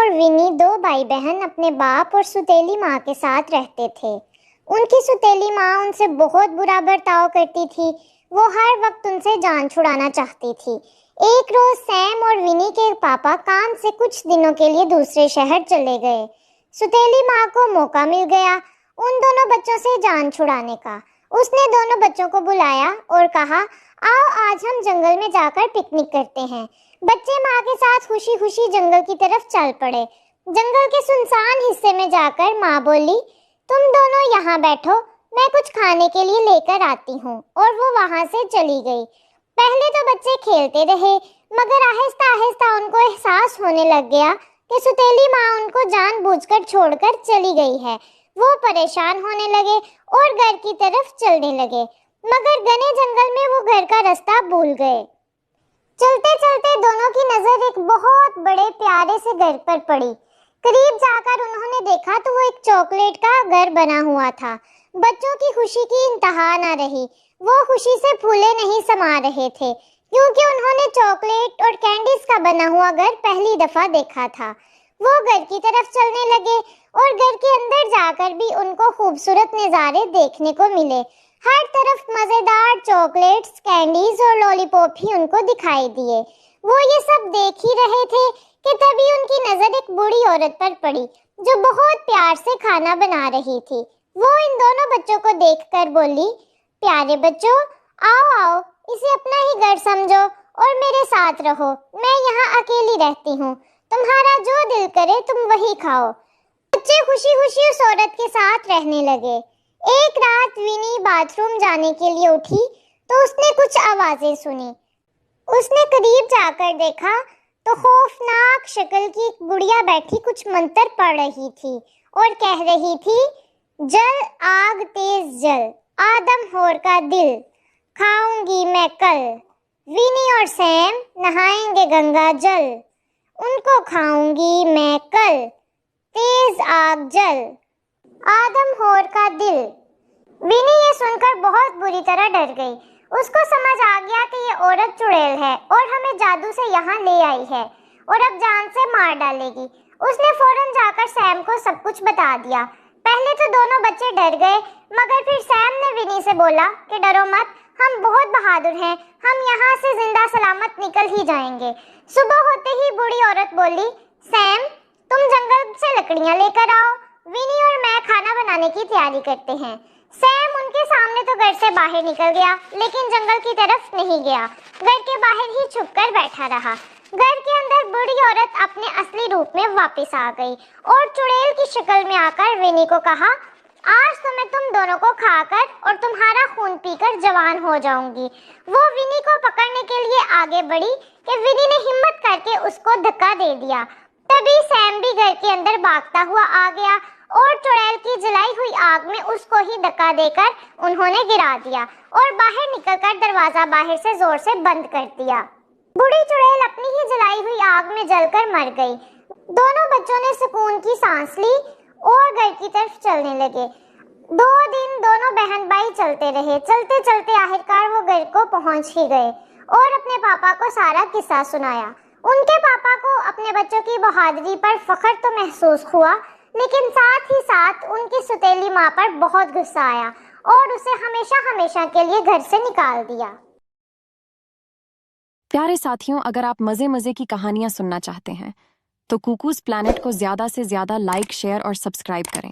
اور ونی دو بھائی بہن اپنے باپ اور ستیلی ماں کے ساتھ رہتے تھے۔ ان کی ستیلی ماں ان سے بہت برا برتاؤ کرتی تھی۔ وہ ہر وقت ان سے جان چھڑانا چاہتی تھی۔ ایک روز سیم اور ونی کے پاپا کام سے کچھ دنوں کے لیے دوسرے شہر چلے گئے۔ ستیلی ماں کو موقع مل گیا ان دونوں بچوں سے جان چھڑانے کا۔ اس نے دونوں بچوں کو بلایا اور کہا، آؤ آج ہم جنگل میں جا کر پکنک کرتے ہیں۔ بچے ماں کے ساتھ خوشی خوشی جنگل کی طرف چل پڑے۔ جنگل کے سنسان حصے میں جا کر ماں بولی، تم دونوں یہاں بیٹھو، میں کچھ کھانے کے لیے لے کر آتی ہوں، اور وہ وہاں سے چلی گئی۔ پہلے تو بچے کھیلتے رہے، مگر آہستہ آہستہ ان کو احساس ہونے لگ گیا کہ ستیلی ماں ان کو جان بوجھ کر چھوڑ کر چلی گئی ہے۔ وہ پریشان ہونے لگے اور گھر کی طرف چلنے لگے، مگر گھنے جنگل میں وہ گھر کا راستہ بھول گئے۔ چلتے چلتے دونوں کی نظر ایک بہت بڑے پیارے سے گھر پر پڑی۔ قریب جا کر انہوں نے دیکھا تو وہ ایک چاکلیٹ کا گھر بنا ہوا تھا۔ بچوں کی خوشی کی انتہا نہ رہی۔ وہ خوشی سے پھولے نہیں سما رہے تھے، کیونکہ انہوں نے چاکلیٹ اور کینڈیز کا بنا ہوا گھر پہلی دفعہ دیکھا تھا۔ وہ گھر کی طرف چلنے لگے اور گھر کے اندر جا کر بھی ان کو خوبصورت نظارے دیکھنے کو ملے۔ ہر طرف مزیدار چاکلیٹس، کینڈیز اور لالی پاپ ہی ان کو دکھائی دیے۔ وہ یہ سب دیکھ ہی رہے تھے کہ تبھی ان کی نظر ایک بوڑھی عورت پر پڑی جو بہت پیار سے کھانا بنا رہی تھی۔ وہ ان دونوں بچوں کو دیکھ کر بولی، پیارے بچوں، آؤ آؤ، اسے اپنا ہی گھر سمجھو اور میرے ساتھ رہو۔ میں یہاں اکیلی رہتی ہوں، تمہارا جو دل کرے تم وہی کھاؤ۔ بچے خوشی خوشی اس عورت کے ساتھ رہنے لگے۔ ایک رات ونی باتھ روم جانے کے لیے اٹھی تو اس نے کچھ آوازیں سنی۔ اس نے قریب جا کر دیکھا تو خوفناک شکل کی ایک بڑھیا بیٹھی کچھ منتر پڑھ رہی تھی اور کہہ رہی تھی، جل آگ تیز جل، آدم ہور کا دل، کھاؤں گی میں کل، ونی اور سیم نہائیں گے گنگا جل، ان کو کھاؤں گی میں کل، تیز آگ جل، آدم ہور کا دل۔ ونی یہ سن کر بہت بری طرح ڈر گئی۔ اس کو سمجھ آ گیا کہ یہ عورت چڑیل ہے اور ہمیں جادو سے یہاں لے آئی ہے اور اب جان سے مار ڈالے گی۔ اس نے فوراً جا کر سیم کو سب کچھ بتا دیا۔ پہلے تو دونوں بچے ڈر گئے، مگر پھر سیم نے ونی سے بولا کہ ڈرو مت، ہم بہت بہادر ہیں، ہم یہاں سے زندہ سلامت نکل ہی جائیں گے۔ صبح ہوتے ہی بوڑھی عورت بولی، سیم تم جنگل سے لکڑیاں لے کر آؤ، ونی اور میں کھانا بنانے کی تیاری کرتے ہیں۔ سیم ان کے سامنے تو گھر سے باہر نکل گیا، لیکن جنگل کی طرف نہیں گیا، گھر کے باہر ہی چھپ کر بیٹھا رہا۔ گھر کے اندر بوڑھی عورت اپنے اصلی روپ میں واپس آ گئی اور چڑیل کی شکل میں آ کر ونی کو کہا، آج تو میں تم دونوں کو کھا کر اور تمہارا خون پی کر جوان ہو جاؤں گی۔ وہ ونی کو پکڑنے کے لیے آگے بڑھی کہ ونی نے ہمت کر کے اس کو دھکا دے دیا۔ تبھی سیم بھی گھر کے اندر بھاگتا ہوا آ گیا اور چڑیل کی جلائی ہوئی آگ میں اس کو ہی دھکا دے کر انہوں نے گرا دیا اور باہر نکل کر دروازہ باہر سے زور سے بند کر دیا۔ بوڑھی چڑیل اپنی ہی جلائی ہوئی آگ میں جل کر مر گئی۔ دونوں بچوں نے سکون کی سانس لی اور گھر کی طرف چلنے لگے۔ 2 دن دونوں بہن بھائی چلتے رہے۔ چلتے چلتے آخرکار وہ گھر کو پہنچ ہی گئے اور اپنے پاپا کو سارا قصہ سنایا۔ ان کے پاپا کو اپنے بچوں کی بہادری پر فخر تو محسوس ہوا، لیکن ساتھ ہی ساتھ ان کی ستیلی ماں پر بہت غصہ آیا اور اسے ہمیشہ ہمیشہ کے لیے گھر سے نکال دیا۔ پیارے ساتھیوں، اگر آپ مزے کی کہانیاں سننا چاہتے ہیں تو کوکوز پلانٹ کو زیادہ سے زیادہ لائک، شیئر اور سبسکرائب کریں۔